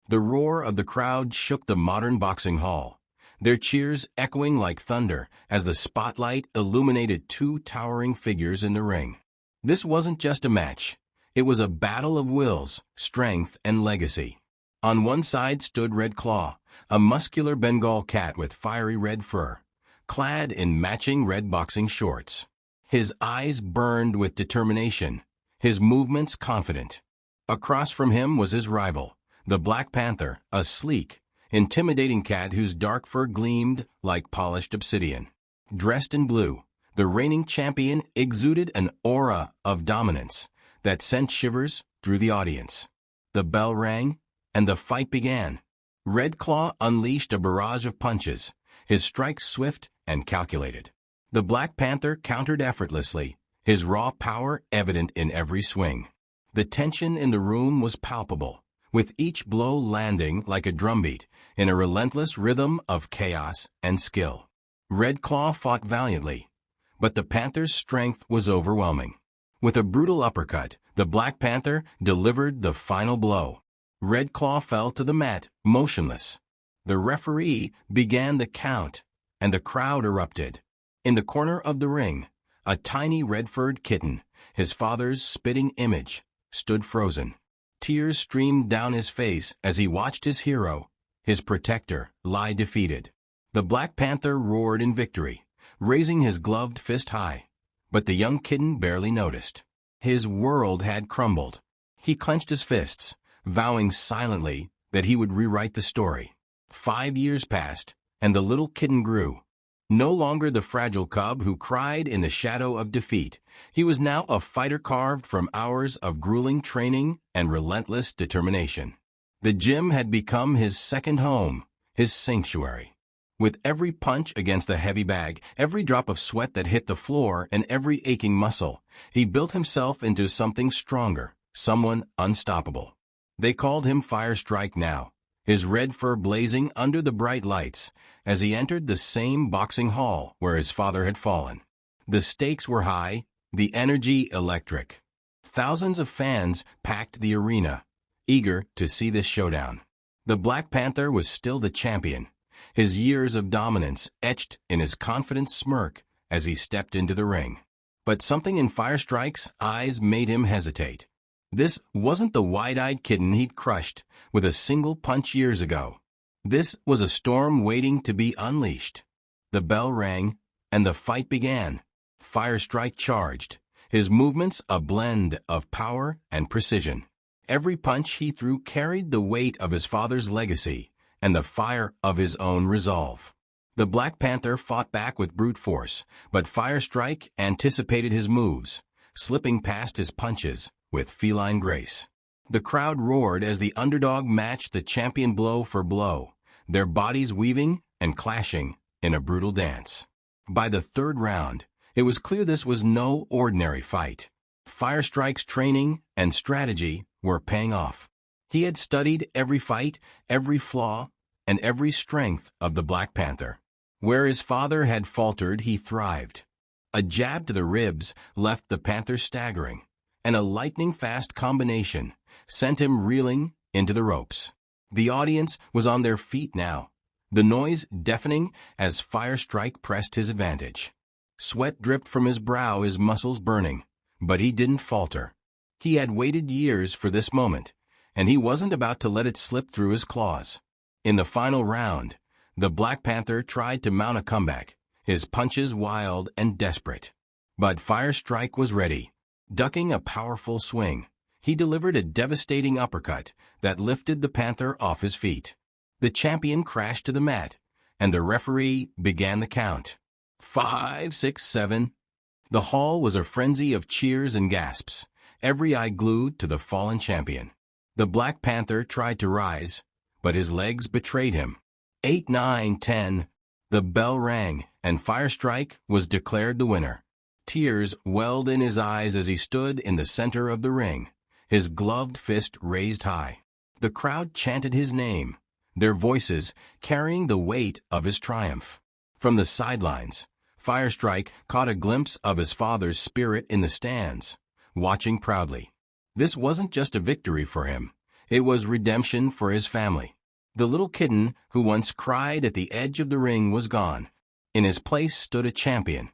The roar of the crowd shook the modern boxing hall, their cheers echoing like thunder as the spotlight illuminated two towering figures in the ring. This wasn't just a match. It was a battle of wills, strength, and legacy. On one side stood Red Claw, a muscular Bengal cat with fiery red fur, clad in matching red boxing shorts. His eyes burned with determination, his movements confident. Across from him was his rival, the Black Panther, a sleek, intimidating cat whose dark fur gleamed like polished obsidian. Dressed in blue, the reigning champion exuded an aura of dominance that sent shivers through the audience. The bell rang, and the fight began. Red Claw unleashed a barrage of punches, his strikes swift and calculated. The Black Panther countered effortlessly, his raw power evident in every swing. The tension in the room was palpable, with each blow landing like a drumbeat in a relentless rhythm of chaos and skill. Red Claw fought valiantly, but the Panther's strength was overwhelming. With a brutal uppercut, the Black Panther delivered the final blow. Red Claw fell to the mat, motionless. The referee began the count, and the crowd erupted. In the corner of the ring, a tiny red-furred kitten, his father's spitting image, stood frozen. Tears streamed down his face as he watched his hero, his protector, lie defeated. The Black Panther roared in victory, raising his gloved fist high, but the young kitten barely noticed. His world had crumbled. He clenched his fists, vowing silently that he would rewrite the story. 5 years passed, and the little kitten grew. No longer the fragile cub who cried in the shadow of defeat, he was now a fighter carved from hours of grueling training and relentless determination. The gym had become his second home, his sanctuary. With every punch against the heavy bag, every drop of sweat that hit the floor, and every aching muscle, he built himself into something stronger, someone unstoppable. They called him Firestrike now, his red fur blazing under the bright lights as he entered the same boxing hall where his father had fallen. The stakes were high, the energy electric. Thousands of fans packed the arena, eager to see this showdown. The Black Panther was still the champion, his years of dominance etched in his confident smirk as he stepped into the ring. But something in Firestrike's eyes made him hesitate. This wasn't the wide-eyed kitten he'd crushed with a single punch years ago. This was a storm waiting to be unleashed. The bell rang, and the fight began. Firestrike charged, his movements a blend of power and precision. Every punch he threw carried the weight of his father's legacy and the fire of his own resolve. The Black Panther fought back with brute force, but Firestrike anticipated his moves, slipping past his punches with feline grace. The crowd roared as the underdog matched the champion blow for blow, their bodies weaving and clashing in a brutal dance. By the third round, it was clear this was no ordinary fight. Firestrike's training and strategy were paying off. He had studied every fight, every flaw, and every strength of the Black Panther. Where his father had faltered, he thrived. A jab to the ribs left the Panther staggering, and a lightning-fast combination sent him reeling into the ropes. The audience was on their feet now, the noise deafening as Firestrike pressed his advantage. Sweat dripped from his brow, his muscles burning, but he didn't falter. He had waited years for this moment, and he wasn't about to let it slip through his claws. In the final round, the Black Panther tried to mount a comeback, his punches wild and desperate. But Firestrike was ready. Ducking a powerful swing, he delivered a devastating uppercut that lifted the Panther off his feet. The champion crashed to the mat, and the referee began the count. 5, 6, 7. The hall was a frenzy of cheers and gasps, every eye glued to the fallen champion. The Black Panther tried to rise, but his legs betrayed him. 8, 9, 10. The bell rang, and Firestrike was declared the winner. Tears welled in his eyes as he stood in the center of the ring, his gloved fist raised high. The crowd chanted his name, their voices carrying the weight of his triumph. From the sidelines, Firestrike caught a glimpse of his father's spirit in the stands, watching proudly. This wasn't just a victory for him. It was redemption for his family. The little kitten who once cried at the edge of the ring was gone. In his place stood a champion,